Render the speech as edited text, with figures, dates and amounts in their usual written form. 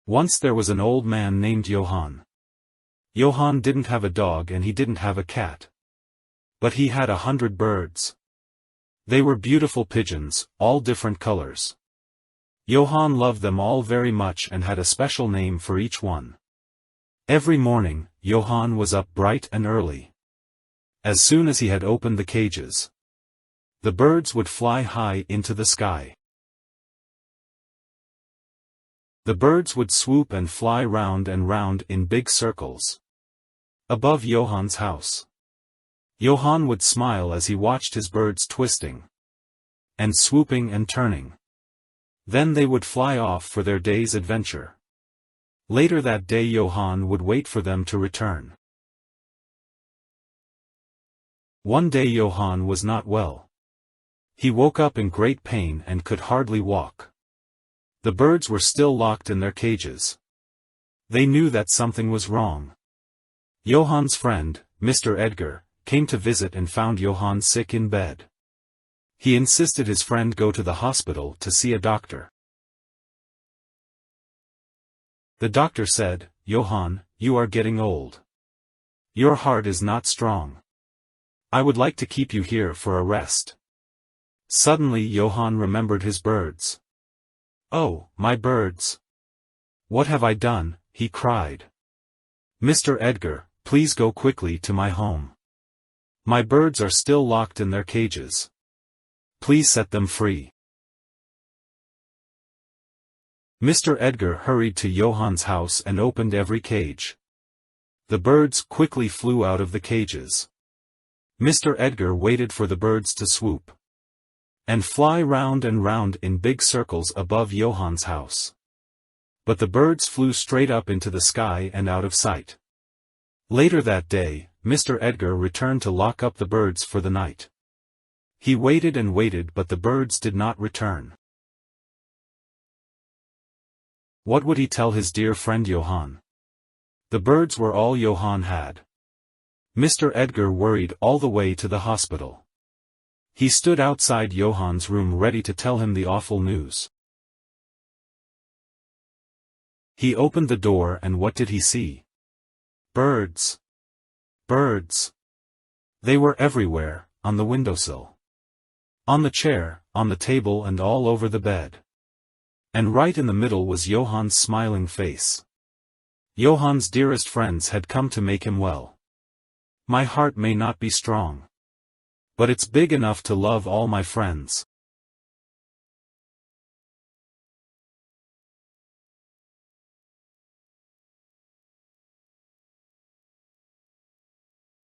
Once there was an old man named Johann. Johann didn't have a dog and he didn't have a cat. But he had 100 birds. They were beautiful pigeons, all different colors. Johann loved them all very much and had a special name for each one. Every morning, Johann was up bright and early. As soon as he had opened the cages, the birds would fly high into the sky. The birds would swoop and fly round and round in big circles above Johann's house. Johann would smile as he watched his birds twisting and swooping and turning. Then they would fly off for their day's adventure. Later that day Johann would wait for them to return. One day Johann was not well. He woke up in great pain and could hardly walk. The birds were still locked in their cages. They knew that something was wrong. Johann's friend, Mr. Edgar, came to visit and found Johann sick in bed. He insisted his friend go to the hospital to see a doctor. The doctor said, "Johann, you are getting old. Your heart is not strong. I would like to keep you here for a rest." Suddenly Johann remembered his birds. "Oh, my birds! What have I done?" he cried. "Mr. Edgar, please go quickly to my home. My birds are still locked in their cages. Please set them free." Mr. Edgar hurried to Johann's house and opened every cage. The birds quickly flew out of the cages. Mr. Edgar waited for the birds to swoop and fly round and round in big circles above Johann's house. But the birds flew straight up into the sky and out of sight. Later that day, Mr. Edgar returned to lock up the birds for the night. He waited and waited but the birds did not return. What would he tell his dear friend Johann? The birds were all Johann had. Mr. Edgar worried all the way to the hospital. He stood outside Johann's room ready to tell him the awful news. He opened the door and what did he see? Birds. Birds. They were everywhere, on the windowsill, on the chair, on the table and all over the bed. And right in the middle was Johann's smiling face. Johann's dearest friends had come to make him well. My heart may not be strong, but it's big enough to love all my friends.